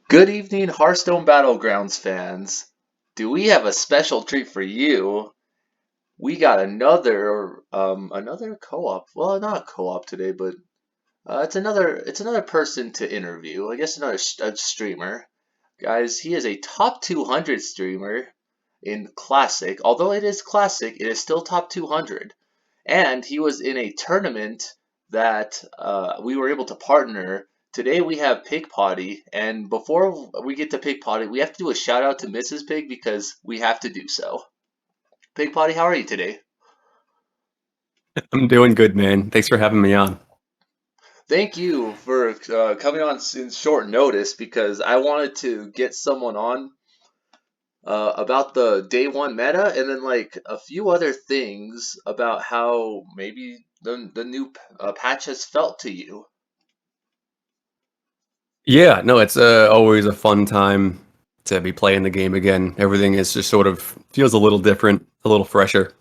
Good evening, Hearthstone Battlegrounds fans. Do we have a special treat for you? We got another co-op. Well, not a co-op today, but it's another person to interview. I guess a streamer. Guys, he is a top 200 streamer in Classic. Although it is Classic, it is still top 200. And he was in a tournament that we were able to partner. Today we have Pigpotty, and before we get to Pigpotty, we have to do a shout out to Mrs. Pig because we have to do so. Pigpotty, how are you today? I'm doing good, man. Thanks for having me on. Thank you for coming on in short notice because I wanted to get someone on about the day one meta and then like a few other things about how maybe the new patch has felt to you. Yeah, no, it's always a fun time to be playing the game again. Everything is just sort of feels a little different, a little fresher.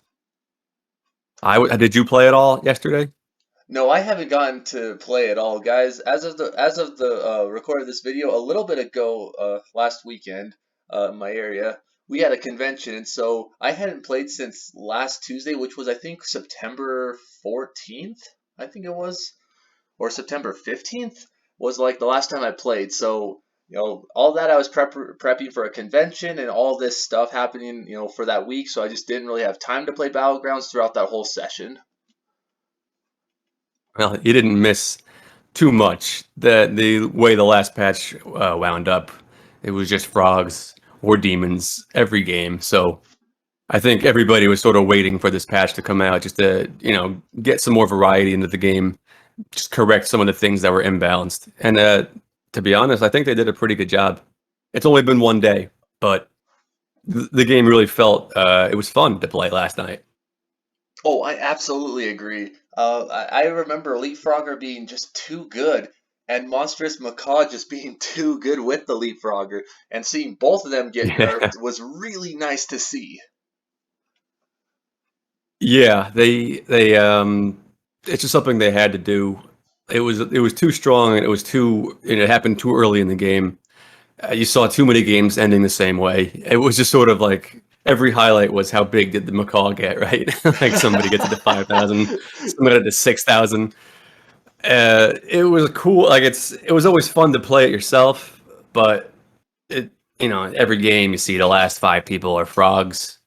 Did you play it all yesterday? No, I haven't gotten to play at all, guys. As of the record of this video, a little bit ago, last weekend, in my area, we had a convention, and so I hadn't played since last Tuesday, which was I think September 14th, I think it was, or September 15th was like the last time I played. So, all that I was prepping for a convention and all this stuff happening, for that week. So I just didn't really have time to play Battlegrounds throughout that whole session. Well, you didn't miss too much. The way the last patch wound up, it was just frogs or demons every game. So I think everybody was sort of waiting for this patch to come out just to, get some more variety into the game, just correct some of the things that were imbalanced. And to be honest, I think they did a pretty good job. It's only been one day, but the game really felt it was fun to play last night. Oh, I absolutely agree. I remember Leapfrogger being just too good, and Monstrous Macaw just being too good with the Leapfrogger, and seeing both of them get Yeah, nerfed was really nice to see. yeah. They it's just something they had to do. It was too strong and it was too and it happened too early in the game. You saw too many games ending the same way. It was just sort of like every highlight was how big did the macaw get, right? Like somebody gets it to 5,000, somebody to 6,000. It was cool. Like it was always fun to play it yourself, but it every game you see the last five people are frogs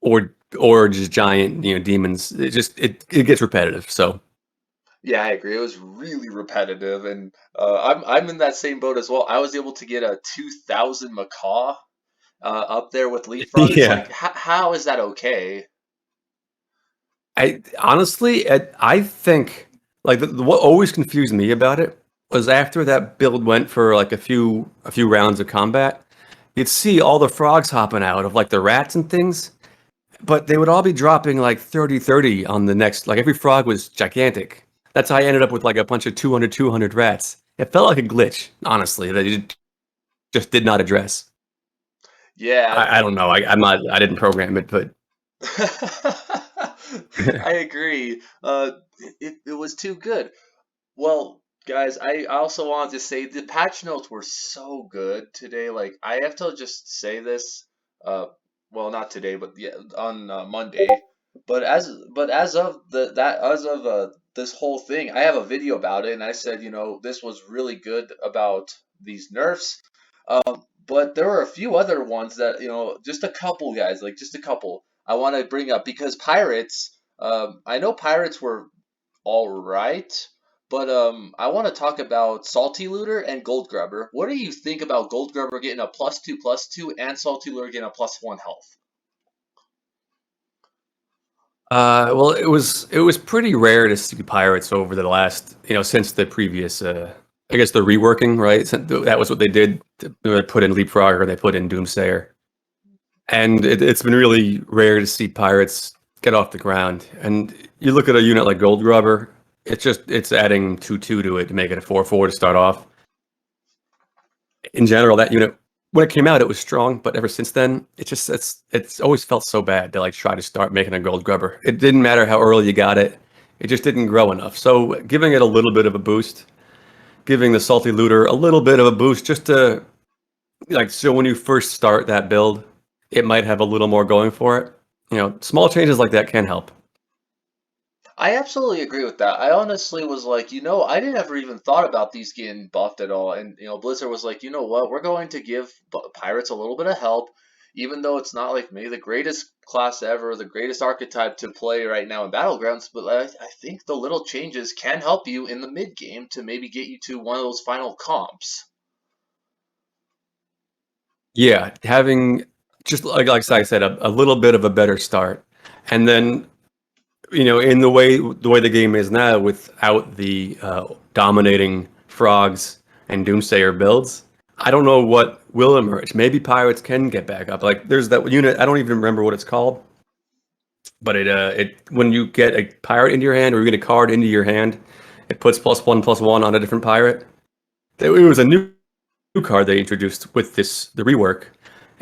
or just giant demons. It gets repetitive. So Yeah, I agree. It was really repetitive, and I'm in that same boat as well. I was able to get a 2,000 Macaw up there with Leapfroggers. Like, yeah, how is that okay? I honestly I think like what always confused me about it was after that build went for like a few rounds of combat, you'd see all the frogs hopping out of like the rats and things, but they would all be dropping like 30-30 on the next. Like every frog was gigantic. That's how I ended up with like a bunch of 200 rats. It felt like a glitch, honestly, that it just did not address. Yeah. I don't know. I didn't program it, but I agree. It was too good. Well, guys, I also wanted to say the patch notes were so good today. Like, I have to just say this. Uh, well, not today, but yeah, on Monday. But as of this whole thing, I have a video about it, and I said, this was really good about these nerfs. But there were a few other ones that, just a couple guys, like just a couple, I want to bring up because pirates. I know pirates were all right. But I want to talk about Salty Looter and Gold Grubber. What do you think about Gold Grubber getting a +2/+2 and Salty Looter getting a +1 health? well, it was pretty rare to see pirates over the last, since the previous, I guess the reworking, right? That was what they did. They put in Leapfrogger, they put in Doomsayer, and it's been really rare to see pirates get off the ground. And you look at a unit like Gold Grubber, it's adding 2/2 to it to make it a 4/4 to start off. In general, that unit when it came out, it was strong, but ever since then, it's always felt so bad to like try to start making a Gold Grubber. It didn't matter how early you got it; it just didn't grow enough. So giving it a little bit of a boost, giving the Salty Looter a little bit of a boost, just to like so when you first start that build, it might have a little more going for it. Small changes like that can help. I absolutely agree with that. I honestly was like, I didn't ever even thought about these getting buffed at all. And, Blizzard was like, you know what? We're going to give pirates a little bit of help, even though it's not like maybe the greatest class ever, the greatest archetype to play right now in Battlegrounds. But I think the little changes can help you in the mid game to maybe get you to one of those final comps. Yeah, having just like I said, a little bit of a better start, and then in the way the game is now, without the dominating frogs and doomsayer builds, I don't know what will emerge. Maybe pirates can get back up. Like there's that unit, I don't even remember what it's called, but it when you get a pirate into your hand or you get a card into your hand, it puts +1/+1 on a different pirate. It was a new card they introduced with the rework,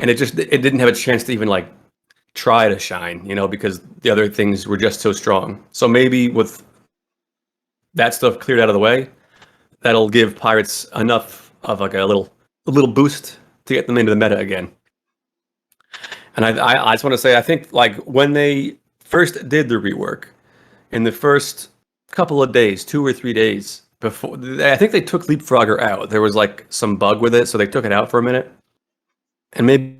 and it didn't have a chance to even like try to shine, because the other things were just so strong. So maybe with that stuff cleared out of the way, that'll give pirates enough of like a little boost to get them into the meta again. And I just want to say, I think like when they first did the rework, in the first couple of days, 2 or 3 days before, I think they took Leapfrogger out. There was like some bug with it, so they took it out for a minute, and maybe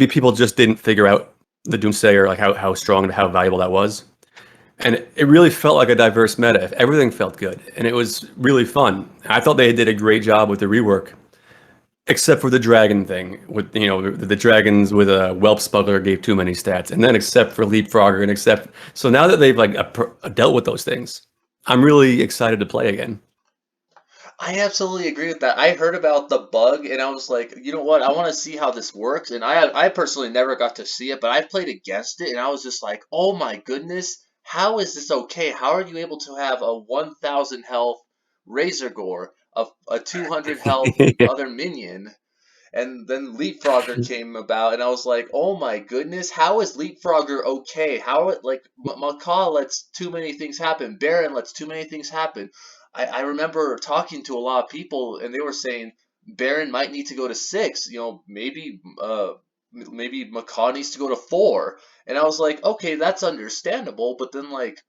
people just didn't figure out the Doomsayer, like how strong and how valuable that was. And it really felt like a diverse meta. Everything felt good, and it was really fun. I thought they did a great job with the rework, except for the dragon thing. With the dragons with a whelp smuggler gave too many stats, and then except for Leapfrogger, and except so now that they've like dealt with those things, I'm really excited to play again. I absolutely agree with that. I heard about the bug and I was like, you know what? I want to see how this works. And I personally never got to see it, but I played against it and I was just like, oh my goodness, how is this okay? How are you able to have a 1,000 health Razor Gore, a 200 health other minion, and then Leapfrogger came about, and I was like, "Oh my goodness, how is Leapfrogger okay? How it like Macaw lets too many things happen, Baron lets too many things happen." I remember talking to a lot of people, and they were saying Baron might need to go to 6. Maybe Macaw needs to go to 4, and I was like, "Okay, that's understandable," but then like,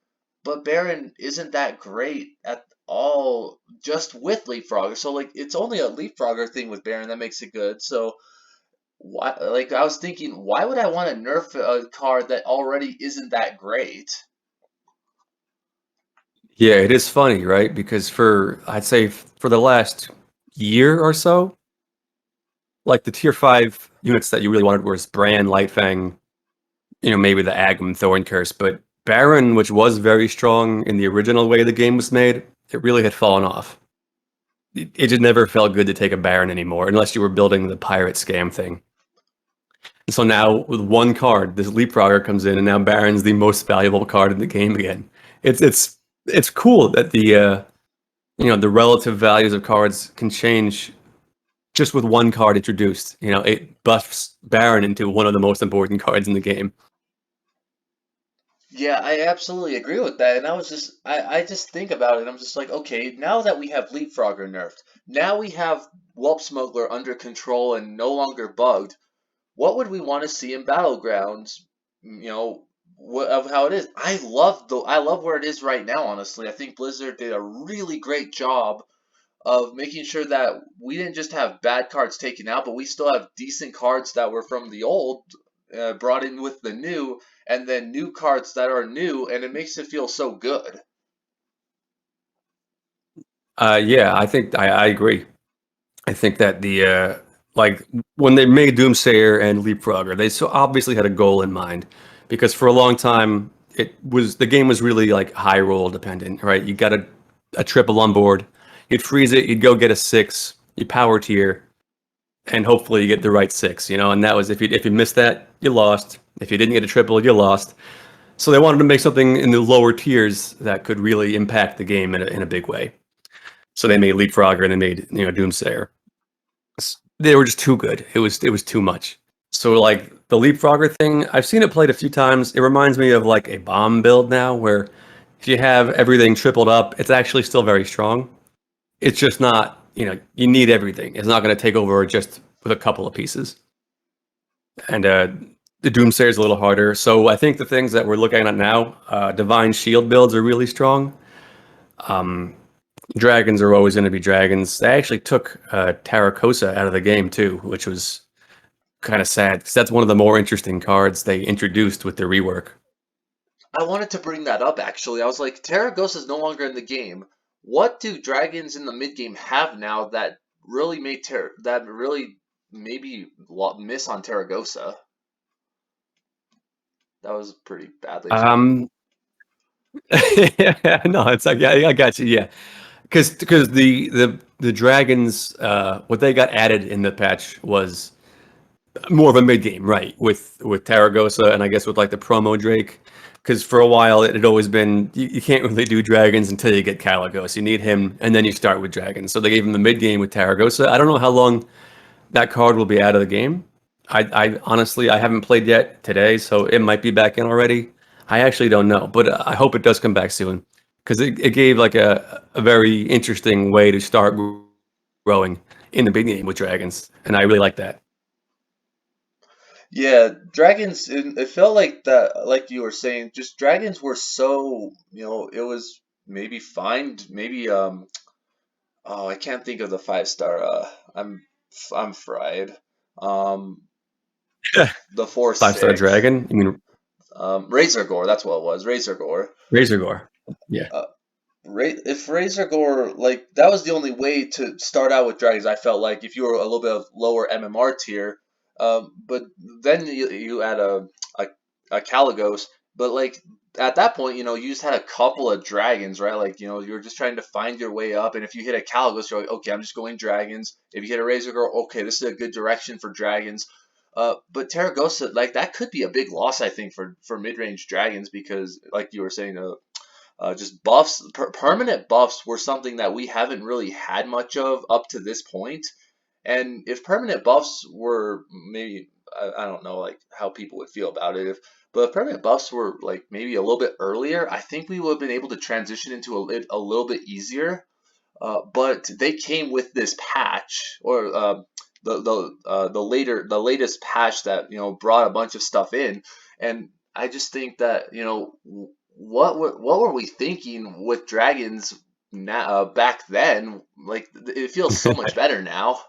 but Baron isn't that great at all just with Leapfrogger. So like it's only a Leapfrogger thing with Baron that makes it good. So why like I was thinking, why would I want to nerf a card that already isn't that great? Yeah, it is funny, right? Because I'd say for the last year or so, like the tier 5 units that you really wanted was Bran, Lightfang, maybe the Agam, Thorn Curse, but Baron, which was very strong in the original way the game was made, it really had fallen off. It just never felt good to take a Baron anymore, unless you were building the pirate scam thing. And so now with one card, this Leapfrogger comes in, and now Baron's the most valuable card in the game again. It's cool that the relative values of cards can change just with one card introduced. It buffs Baron into one of the most important cards in the game. Yeah, I absolutely agree with that. And I just think about it and I'm just like, okay, now that we have Leapfrogger nerfed, now we have Whelp Smuggler under control and no longer bugged, what would we want to see in Battlegrounds? Of how it is. I love where it is right now. Honestly, I think Blizzard did a really great job of making sure that we didn't just have bad cards taken out, but we still have decent cards that were from the old brought in with the new, and then new cards that are new, and it makes it feel so good. Yeah, I think I agree. I think that like when they made Doomsayer and Leapfrogger, they so obviously had a goal in mind, because for a long time the game was really like high roll dependent, right? You got a triple on board, you'd freeze it, you'd go get a 6, you power tier, and hopefully you get the right 6, and that was if you missed that, you lost. If you didn't get a triple, you lost. So they wanted to make something in the lower tiers that could really impact the game in a big way. So they made Leapfrogger and they made Doomsayer. They were just too good. It was too much. So like the Leapfrogger thing, I've seen it played a few times. It reminds me of like a bomb build now, where if you have everything tripled up, it's actually still very strong. It's just not, you need everything. It's not going to take over just with a couple of pieces. And the Doomsayer is a little harder. So I think the things that we're looking at now, Divine Shield builds are really strong. Dragons are always going to be dragons. They actually took Tarakosa out of the game too, which was kind of sad because that's one of the more interesting cards they introduced with the rework. I wanted to bring that up actually. I was like, Terragosa is no longer in the game. What do dragons in the mid game have now that really that really maybe miss on Terragosa? That was pretty badly explained. Um, no, it's like yeah, I got you. Yeah, because the dragons, what they got added in the patch was more of a mid game, right? With Taragosa and I guess with like the promo Drake. Because for a while it had always been you can't really do dragons until you get Caligos. You need him, and then you start with dragons. So they gave him the mid game with Taragosa. I don't know how long that card will be out of the game. I honestly I haven't played yet today, so it might be back in already. I actually don't know, but I hope it does come back soon because it gave like a very interesting way to start growing in the big game with dragons, and I really like that. Yeah, dragons. It felt like that, like you were saying, just dragons were so, it was maybe fine. Maybe oh, I can't think of the 5 star. I'm fried. Um, the 5-star 4/6. dragon. You mean Razor Gore. That's what it was. Razor Gore. Razor Gore? Yeah. Uh, if Razor Gore, like that was the only way to start out with dragons. I felt like if you were a little bit of lower MMR tier, but then you add a a Caligos, but like at that point, you just had a couple of dragons, right? Like you're just trying to find your way up, and if you hit a Caligos, you're like, okay, I'm just going dragons. If you hit a Razor Gore, okay, this is a good direction for dragons. But Terragosa, like that could be a big loss, I think, for mid range dragons because, like you were saying, just buffs, permanent buffs were something that we haven't really had much of up to this point. And if permanent buffs were maybe, I don't know, like how people would feel about it, but if permanent buffs were like maybe a little bit earlier, I think we would have been able to transition into a little bit easier. But they came with this patch, or the latest patch that brought a bunch of stuff in, and I just think that what were we thinking with dragons now, back then? Like it feels so much better now.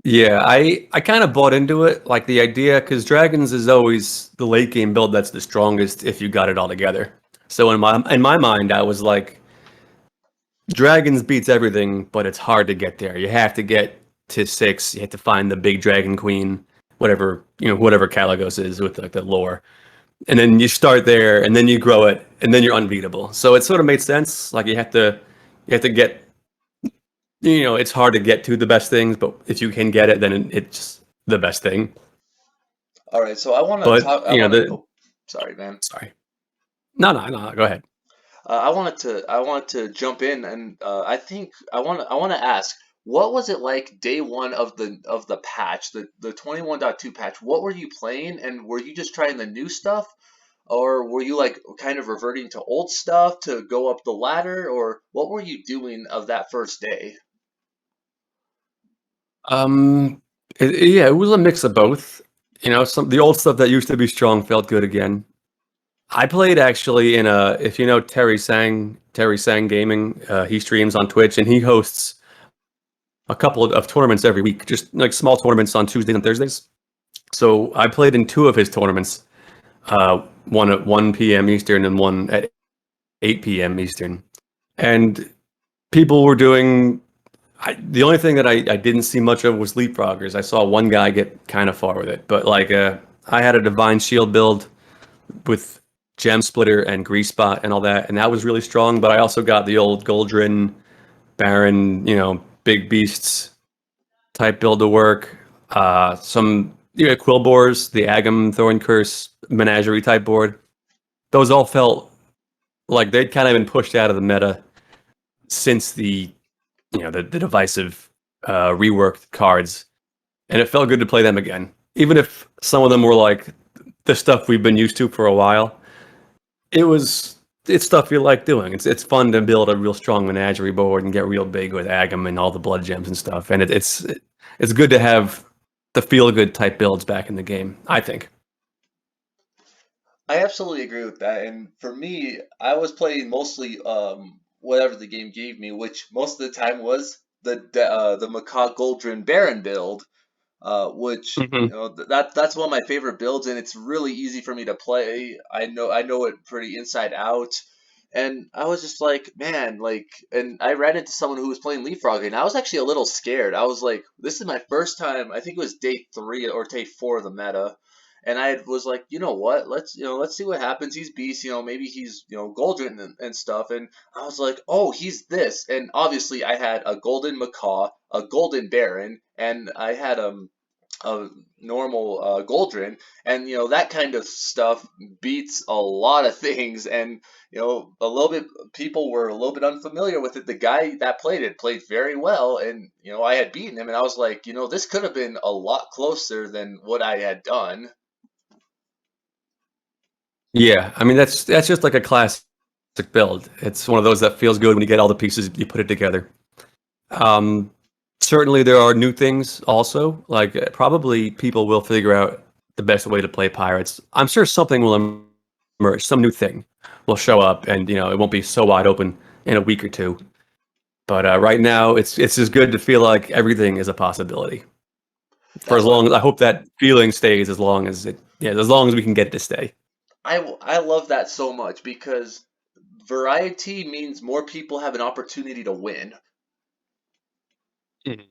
Yeah, I kind of bought into it, like the idea, because dragons is always the late game build that's the strongest if you got it all together. So in my mind, I was like, dragons beats everything, but it's hard to get there. You have to get to 6. You have to find the big dragon queen, whatever Caligos is with like the lore, and then you start there, and then you grow it, and then you're unbeatable. So it sort of made sense. Like you have to get it's hard to get to the best things, but if you can get it, then it's the best thing. All right, so I want to But talk. I want to. Oh, sorry, man. sorry, no, go ahead. I wanted to jump in, and I think I want to ask, what was it like day one of the patch, the 21.2 patch? What were you playing, and were you just trying the new stuff, or were you like kind of reverting to old stuff to go up the ladder, or what were you doing of that first day? Um, yeah, it was a mix of both. Some the old stuff that used to be strong felt good again. I played actually in if you know Terry Sang Gaming, he streams on Twitch and he hosts a couple of tournaments every week, just like small tournaments on Tuesdays and Thursdays. So I played in 2 of his tournaments, one at 1 p.m. Eastern and one at 8 p.m. Eastern. And people were doing. The only thing that I didn't see much of was leapfroggers. I saw one guy get kind of far with it, but like I had a divine shield build with gem splitter and grease spot and all that, and that was really strong. But I also got the old Goldrin Baron, big beasts type build to work. Some Quillbores, the Agam Thorn Curse Menagerie type board. Those all felt like they'd kind of been pushed out of the meta since the divisive reworked cards, and it felt good to play them again. Even if some of them were like the stuff we've been used to for a while, it's stuff you like doing. It's fun to build a real strong menagerie board and get real big with Agam and all the blood gems and stuff. And it's good to have the feel good type builds back in the game, I think. I absolutely agree with that. And for me, I was playing mostly whatever the game gave me, which most of the time was the Macaw Goldrin Baron build, which Hmm. that's one of my favorite builds, and it's really easy for me to play. I know it pretty inside out, and I was just like, man, like, and I ran into someone who was playing Leapfrog, and I was actually a little scared. I was like, this is my first time. I think it was day 3 or day 4 of the meta. And I was like, you know what? Let's see what happens. He's beast, maybe he's, Goldrin and stuff. And I was like, oh, he's this. And obviously, I had a golden macaw, a golden baron, and I had a normal Goldrin, and that kind of stuff beats a lot of things, and a little bit people were a little bit unfamiliar with it. The guy that played it played very well, and I had beaten him, and I was like, this could have been a lot closer than what I had done. Yeah, I mean that's just like a classic build. It's one of those that feels good when you get all the pieces, you put it together. Um, Certainly there are new things also. Like probably people will figure out the best way to play pirates. I'm sure something will emerge, some new thing will show up, and it won't be so wide open in a week or two. But right now, it's just good to feel like everything is a possibility. For as That's what long as I hope that feeling stays, as long as as long as we can get it to stay. I love that so much because variety means more people have an opportunity to win. Mhm.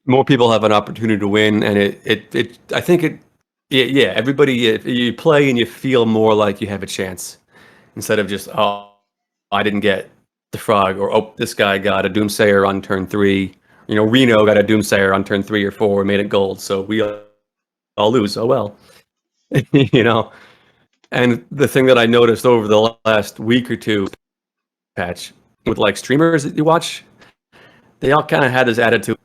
More people have an opportunity to win, and it I think yeah, everybody, if you play and you feel more like you have a chance instead of just, oh, I didn't get the frog, or oh, this guy got a doomsayer on turn 3. Reno got a doomsayer on turn 3 or 4 and made it gold, so we all lose. Oh well. you know. And the thing that I noticed over the last week or two patch with like streamers that you watch, they all kind of had this attitude.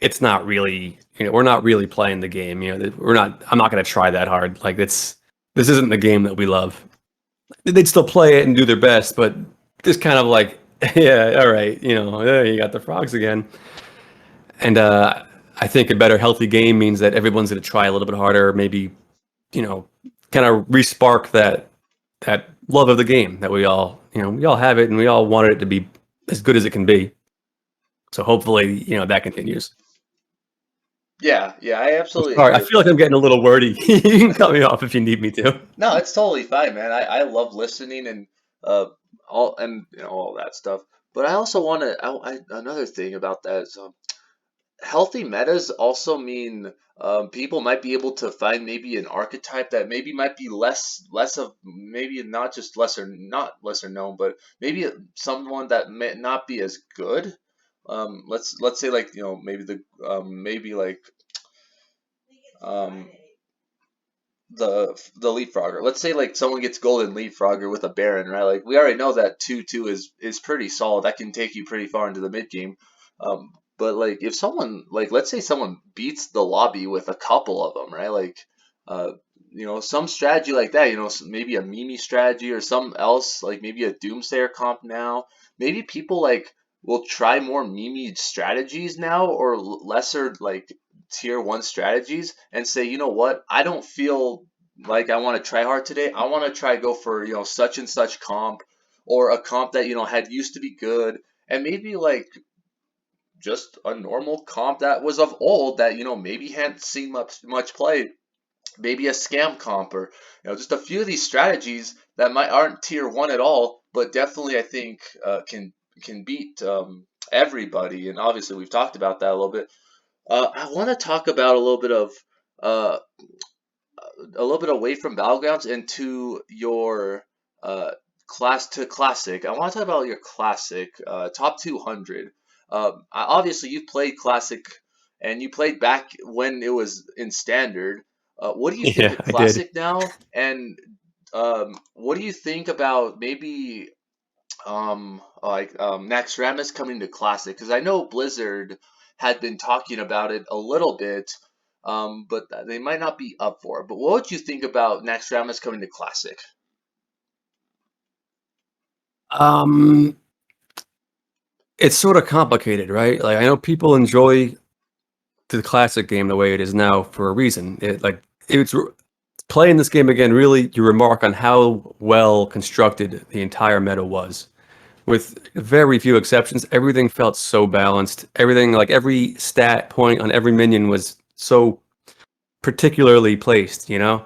It's not really, we're not really playing the game. We're not. I'm not going to try that hard. Like this isn't the game that we love. They'd still play it and do their best, but just kind of like, yeah, all right, you got the frogs again. And I think a better healthy game means that everyone's going to try a little bit harder, maybe, you know, kind of respark that love of the game that we all have it and we all wanted it to be as good as it can be. So hopefully, that continues. Yeah, yeah, I absolutely All right, agree I with feel like that. I'm getting a little wordy. You can cut me off if you need me to. No, it's totally fine, man. I love listening and uh all that stuff. But I also want to another thing about that is healthy metas also mean people might be able to find maybe an archetype that maybe might be less of maybe not just lesser not lesser known, but maybe someone that may not be as good. Let's say like maybe maybe like um the leapfrogger. Let's say like someone gets golden leapfrogger with a baron, right? Like we already know that 2/2 is pretty solid. That can take you pretty far into the mid game. But like if someone like let's say someone beats the lobby with a couple of them, right? Like uh some strategy like that, maybe a Mimi strategy or something else, like maybe a Doomsayer comp now. Maybe people like will try more Mimi strategies now or lesser like tier 1 strategies and say, you know what, I don't feel like I want to try hard today. I want to try go for, such and such comp or a comp that, had used to be good and maybe like just a normal comp that was of old that, maybe hadn't seen much play. Maybe a scam comp or, just a few of these strategies that might aren't tier 1 at all, but definitely I think can beat everybody. And obviously we've talked about that a little bit. I want to talk about uh, a little bit away from battlegrounds into your uh, class to classic. I want to talk about your classic top 200. Obviously, you've played classic, and you played back when it was in standard. What do you think Yeah, of I did. classic now? And what do you think about maybe like Naxxramas coming to Classic? Because I know Blizzard had been talking about it a little bit, but they might not be up for it. But what would you think about Naxxramas coming to Classic? Um, it's sort of complicated, right? Like I know people enjoy the classic game the way it is now for a reason. It's playing this game again. Really, you remark on how well constructed the entire meta was. With very few exceptions, everything felt so balanced. Everything, like every stat point on every minion was so particularly placed, you know?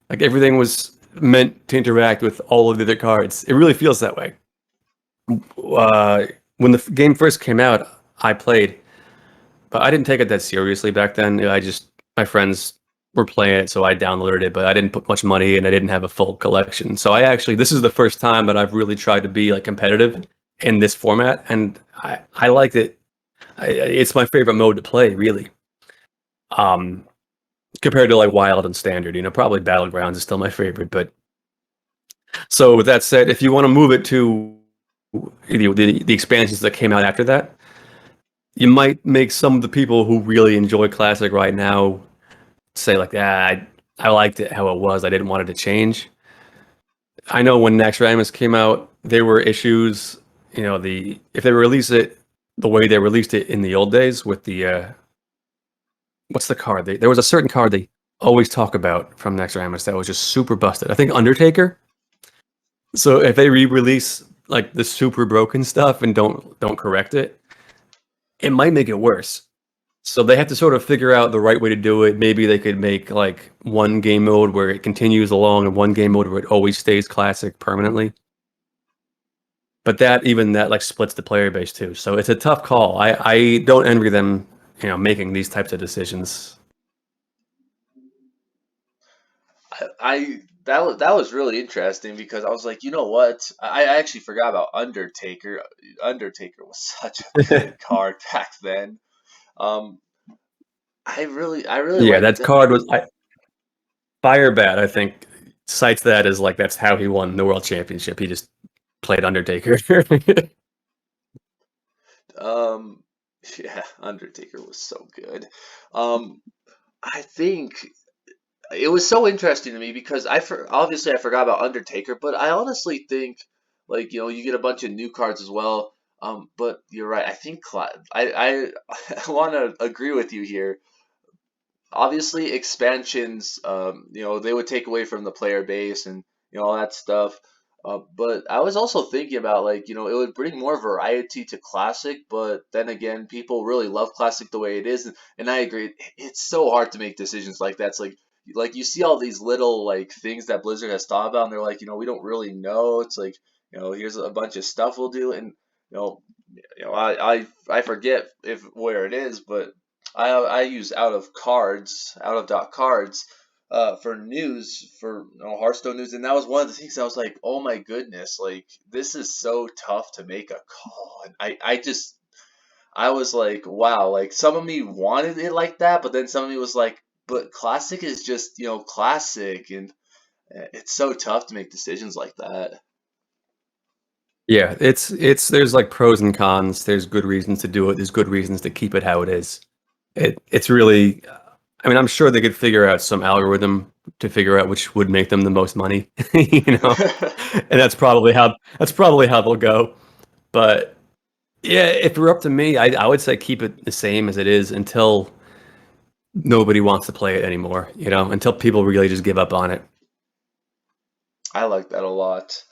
Like everything was meant to interact with all of the other cards. It really feels that way. When the game first came out, I played, but I didn't take it that seriously back then. My friends were playing it, so I downloaded it, but I didn't put much money and I didn't have a full collection. So this is the first time that I've really tried to be like competitive in this format, and I liked it. It's my favorite mode to play, really. Um, Compared to like Wild and Standard, probably Battlegrounds is still my favorite. But so with that said, if you want to move it to the expansions that came out after that, you might make some of the people who really enjoy Classic right now say like, I liked it how it was. I didn't want it to change. I know when Naxxramas came out, there were issues. If they release it the way they released it in the old days with the what's the card? There was a certain card they always talk about from Naxxramas that was just super busted. I think Undertaker. So if they re-release like the super broken stuff and don't correct it, it might make it worse. So they have to sort of figure out the right way to do it. Maybe they could make like one game mode where it continues along and one game mode where it always stays classic permanently. But even that like splits the player base too. So it's a tough call. I don't envy them, making these types of decisions. That was really interesting because I was like, you know what? I actually forgot about Undertaker. Undertaker was such a good card back then. Um, I really Yeah, liked that it. card was Firebat, I think, cites that as like that's how he won the world championship. He just played Undertaker. Um, yeah, Undertaker was so good. Um, I think it was so interesting to me because obviously I forgot about Undertaker, but I honestly think like you get a bunch of new cards as well. But you're right. I think I I want to agree with you here. Obviously expansions, they would take away from the player base and all that stuff. But I was also thinking about like it would bring more variety to classic, but then again people really love classic the way it is, and I agree it's so hard to make decisions like that. It's like you see all these little like things that Blizzard has thought about and they're like we don't really know. It's like here's a bunch of stuff we'll do, and you know I forget if where it is, but I use out of dot cards for news for Hearthstone news, and that was one of the things I was like, oh my goodness, like this is so tough to make a call, and I was like, wow, like some of me wanted it like that, but then some of me was like, but classic is just classic, and it's so tough to make decisions like that. Yeah, there's like pros and cons. There's good reasons to do it. There's good reasons to keep it how it is. It's really, I mean, I'm sure they could figure out some algorithm to figure out which would make them the most money, and that's probably how they'll go. But yeah, if it were up to me, I would say keep it the same as it is until nobody wants to play it anymore, until people really just give up on it. I like that a lot.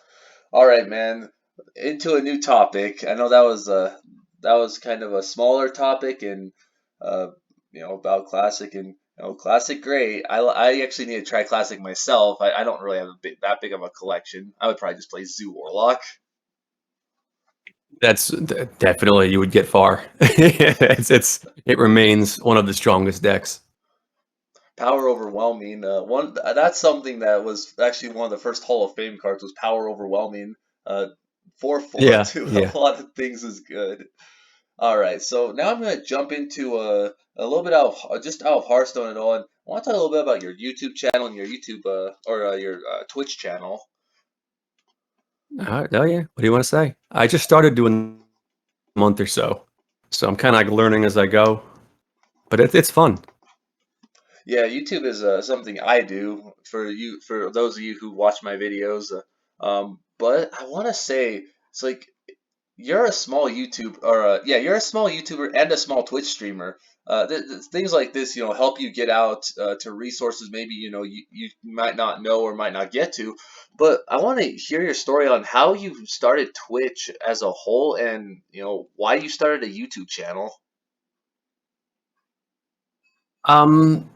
All right, man. Into a new topic. I know that was kind of a smaller topic and uh about classic and classic great. I actually need to try classic myself. I don't really have that big of a collection. I would probably just play Zoo Warlock. Definitely you would get far. It remains one of the strongest decks. Power Overwhelming. One that's something that was actually one of the first Hall of Fame cards was Power Overwhelming. 4/4 Yeah, to yeah. a lot of things is good. All right, so now I'm going to jump into a little bit out of Hearthstone and all. And I want to talk a little bit about your YouTube channel and your YouTube or your Twitch channel. Oh yeah. What do you want to say? I just started doing a month or so I'm kind of like learning as I go. But it's fun. Yeah, YouTube is something I do for those of you who watch my videos. But I want to say it's like you're a small YouTube or yeah, you're a small YouTuber and a small Twitch streamer. Things like this, help you get out to resources maybe you might not know or might not get to. But I want to hear your story on how you started Twitch as a whole, and why you started a YouTube channel. Um,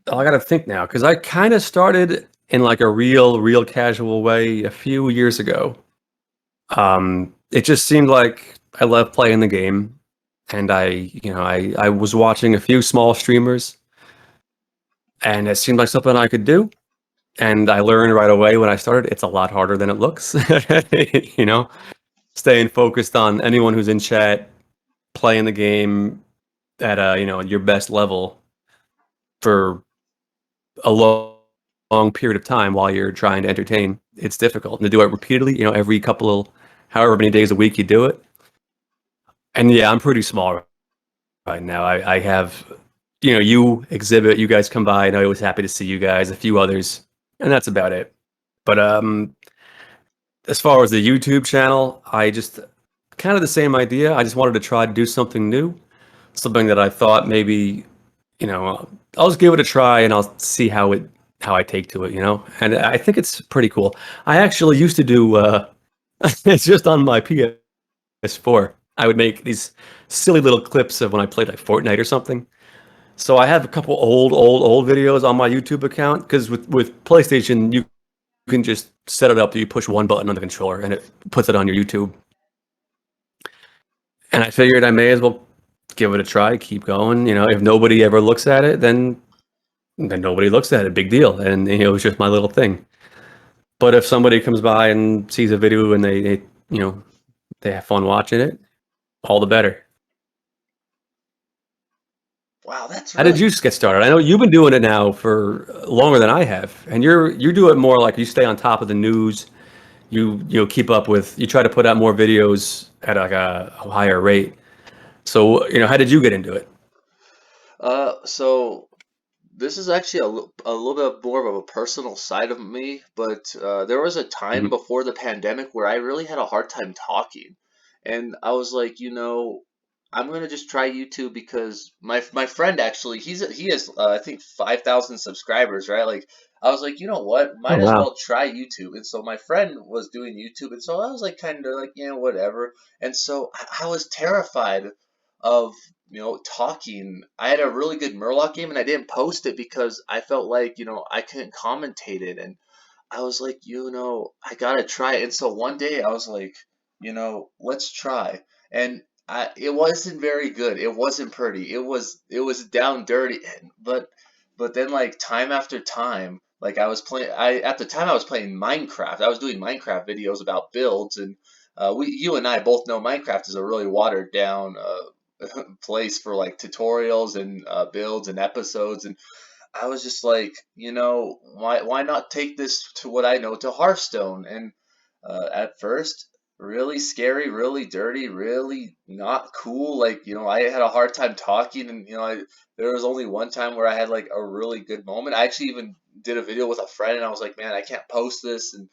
I gotta think now because I kind of started in like a real casual way a few years ago. It just seemed like I loved playing the game, and I was watching a few small streamers, and it seemed like something I could do. And I learned right away when I started, it's a lot harder than it looks. You know, staying focused on anyone who's in chat, playing the game at your best level for a long period of time while you're trying to entertain. It's difficult. And to do it repeatedly, every couple of however many days a week you do it. And yeah, I'm pretty small right now. I have, you exhibit, you guys come by, and I was happy to see you guys, a few others, and that's about it. But as far as the YouTube channel, I just kind of the same idea. I just wanted to try to do something new, something that I thought maybe, I'll just give it a try and I'll see how I take to it. And I think it's pretty cool. I actually used to do it's just on my PS4. I would make these silly little clips of when I played like Fortnite or something. So I have a couple old videos on my YouTube account because with PlayStation you can just set it up that you push one button on the controller and it puts it on your YouTube. And I figured I may as well give it a try, keep going. If nobody ever looks at it, then nobody looks at it. Big deal. And it was just my little thing. But if somebody comes by and sees a video and they have fun watching it, all the better. Wow, that's How did really you get started? I know you've been doing it now for longer than I have, and you do it more like you stay on top of the news. You keep up with. You try to put out more videos at like a higher rate. So how did you get into it? so this is actually a little bit more of a personal side of me, but there was a time Mhm. before the pandemic where I really had a hard time talking, and I was like, I'm gonna just try YouTube because my friend actually he has I think 5,000 subscribers, right? Like I was like, you know what, Oh might as wow. well try YouTube, and so my friend was doing YouTube, and so I was like kind of like whatever, and so I was terrified of talking. I had a really good Murloc game and I didn't post it because I felt like, I couldn't commentate it. And I was like, I gotta try it. And so one day I was like, let's try. And it wasn't very good. It wasn't pretty. It was down dirty. But then like time after time, like I was playing. I at the time I was playing Minecraft. I was doing Minecraft videos about builds, and you and I both know Minecraft is a really watered down place for like tutorials and builds and episodes. And I was just like, why not take this to what I know to Hearthstone? And at first, really scary, really dirty, really not cool. Like, I had a hard time talking, and there was only one time where I had like a really good moment. I actually even did a video with a friend, and I was like, man, I can't post this, and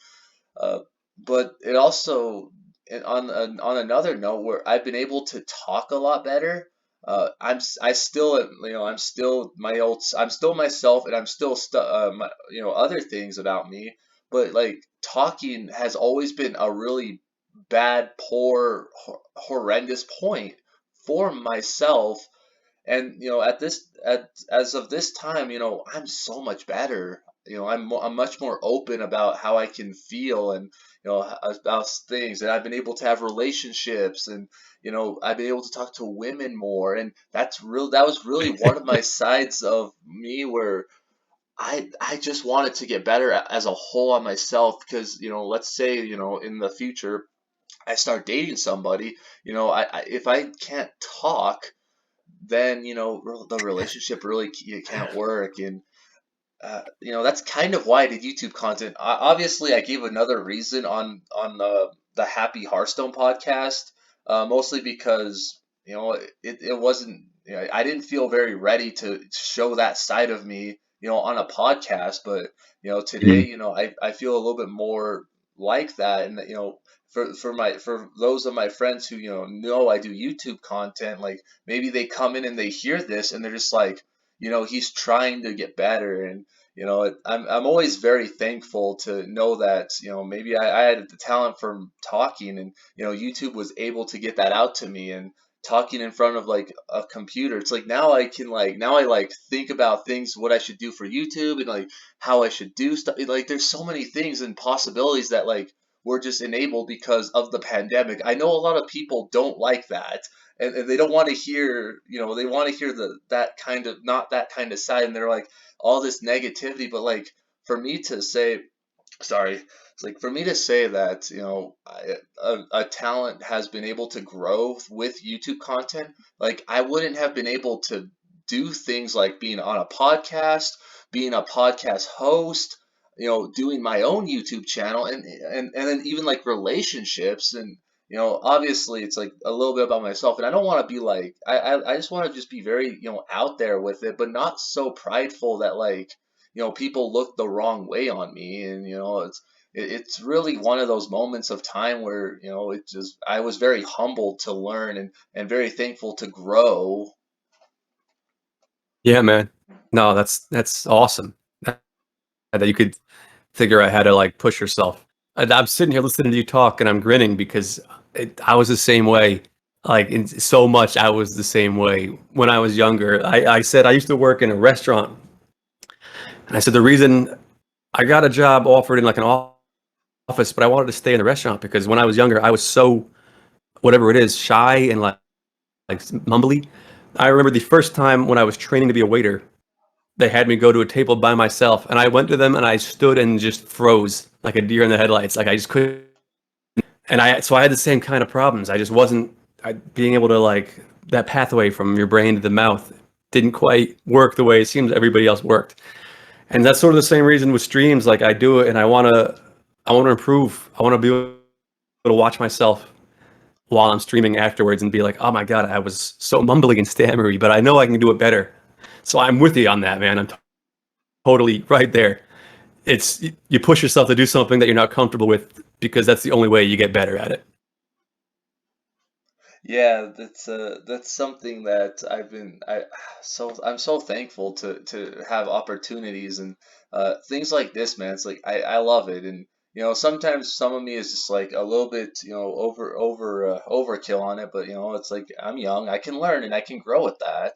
uh, but it also, and on another note, where I've been able to talk a lot better. I still I'm still I'm still myself, and I'm still other things about me. But like talking has always been a really bad, poor, horrendous point for myself. And as of this time, I'm so much better. I'm much more open about how I can feel, and about things, and I've been able to have relationships, and I've been able to talk to women more. And that was really one of my sides of me where I just wanted to get better as a whole on myself, because let's say in the future I start dating somebody. If I can't talk, then the relationship really can't work. And that's kind of why I did YouTube content. Obviously, I gave another reason on the Happy Hearthstone podcast, mostly because it wasn't, I didn't feel very ready to show that side of me on a podcast. But today, Mhm. I feel a little bit more like that, and for those of my friends who know I do YouTube content, like maybe they come in and they hear this and they're just like, he's trying to get better. And I'm always very thankful to know that maybe I had the talent from talking, and YouTube was able to get that out to me. And talking in front of like a computer, it's like now I like think about things, what I should do for YouTube, and like how I should do stuff. Like there's so many things and possibilities that like were just enabled because of the pandemic. I know a lot of people don't like that, and they don't want to hear, they want to hear that kind of, not that kind of side, and they're like all this negativity. But like for me to say, sorry, it's like for me to say that a talent has been able to grow with YouTube content, like I wouldn't have been able to do things like being on a podcast, being a podcast host, doing my own YouTube channel, and then even like relationships. And obviously it's like a little bit about myself, and I don't want to be like, I just want to just be very out there with it, but not so prideful that like people look the wrong way on me. And it's really one of those moments of time where it just, I was very humbled to learn, and very thankful to grow. Yeah, man. No, that's awesome that you could figure out how to like push yourself. And I'm sitting here listening to you talk, and I'm grinning because I was the same way. Like in so much, I was the same way when I was younger. I said I used to work in a restaurant, and I said the reason I got a job offered in like an office, but I wanted to stay in the restaurant because when I was younger, I was so whatever it is, shy and like mumbly. I remember the first time when I was training to be a waiter, they had me go to a table by myself, and I went to them and I stood and just froze like a deer in the headlights. Like I just couldn't, and I had the same kind of problems. I just wasn't being able to like that pathway from your brain to the mouth didn't quite work the way it seems everybody else worked. And that's sort of the same reason with streams. Like I do it, and I want to improve. I want to be able to watch myself while I'm streaming afterwards and be like, oh my god, I was so mumbly and stammery, but I know I can do it better. So I'm with you on that, man. I'm totally right there. It's you push yourself to do something that you're not comfortable with because that's the only way you get better at it. Yeah, that's something that I'm so thankful to have opportunities, and things like this, man. It's like I love it. And sometimes some of me is just like a little bit overkill on it, but it's like I'm young, I can learn and I can grow with that.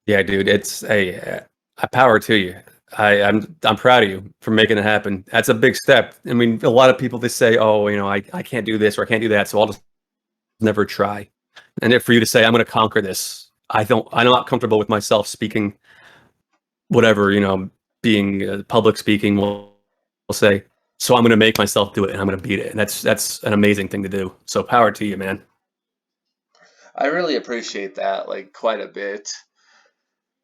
Yeah, dude, it's a power to you. I'm proud of you for making it happen. That's a big step. I mean, a lot of people they say, "Oh, I can't do this or I can't do that," so I'll just never try. And if for you to say, "I'm going to conquer this," I'm not comfortable with myself speaking, whatever being public speaking. We'll say, so I'm going to make myself do it, and I'm going to beat it. And that's an amazing thing to do. So power to you, man. I really appreciate that, like quite a bit.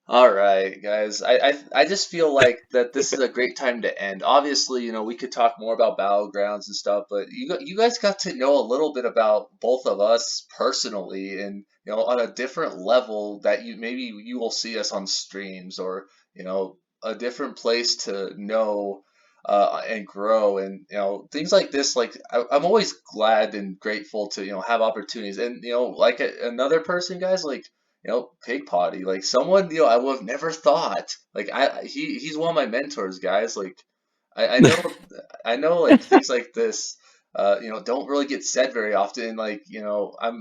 All right, guys. I just feel like that this is a great time to end. Obviously, we could talk more about battlegrounds and stuff, but you guys got to know a little bit about both of us personally, and on a different level that maybe you will see us on streams, or a different place to know and grow. And things like this. Like I'm always glad and grateful to have opportunities. And like another person, guys, like Pigpotty, like someone I would have never thought. Like he's one of my mentors, guys. Like I know, like things like this, don't really get said very often. Like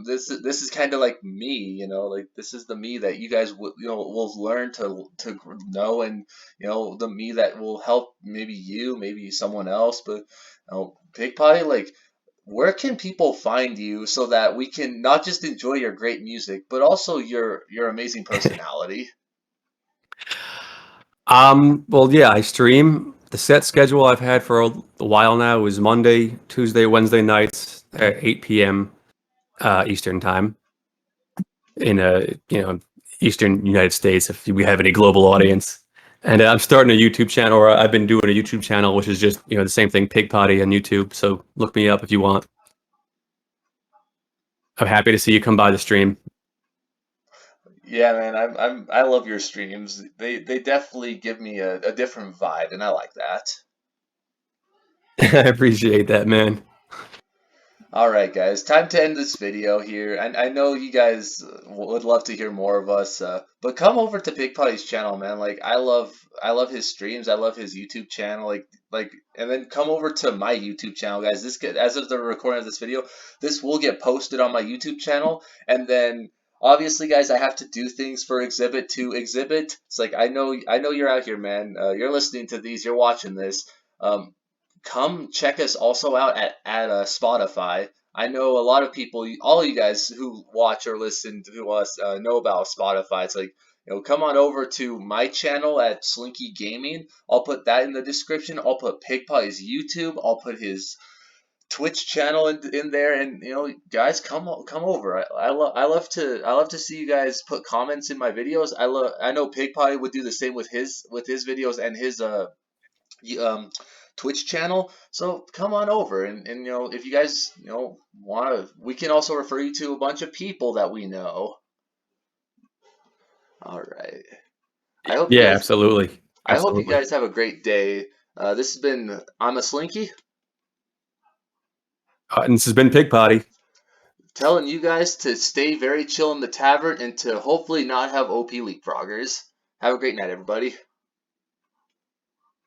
this is kind of like me, like this is the me that you guys will learn to know. And the me that will help maybe you, maybe someone else. But Pigpotty, like where can people find you so that we can not just enjoy your great music, but also your amazing personality? Well, yeah, I stream. The set schedule I've had for a while now is Monday, Tuesday, Wednesday nights at 8 p.m. Eastern time in Eastern United States. If we have any global audience, and I'm starting a YouTube channel, or I've been doing a YouTube channel, which is just the same thing, Pig Potty on YouTube. So look me up if you want. I'm happy to see you come by the stream. Yeah, man, I love your streams. They definitely give me a different vibe, and I like that. I appreciate that, man. All right, guys, time to end this video here. I know you guys would love to hear more of us, but come over to Pigpotty's channel, man. Like I love his streams. I love his YouTube channel. And then come over to my YouTube channel, guys. As of the recording of this video, this will get posted on my YouTube channel, and then obviously, guys, I have to do things for Exhibit to Exhibit. It's like I know you're out here, man. You're listening to these. You're watching this. Um, Come check us also out at Spotify. I know a lot of people, all you guys who watch or listen to us know about Spotify. It's like, come on over to my channel at Slinky Gaming. I'll put that in the description. I'll put Pigpie's YouTube. I'll put his Twitch channel in there, and guys, come over. I love to see you guys put comments in my videos. I know Pigpie would do the same with his videos and his um, Twitch channel. So come on over, and if you guys want to, we can also refer you to a bunch of people that we know. All right. I hope you Yeah, guys. absolutely, I hope you absolutely. guys have a great day. This has been I'm a Slinky And this has been Pig Potty. telling you guys to stay very chill in the tavern and to hopefully not have OP leapfroggers. Have a great night, everybody.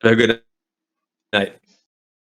Have a good night.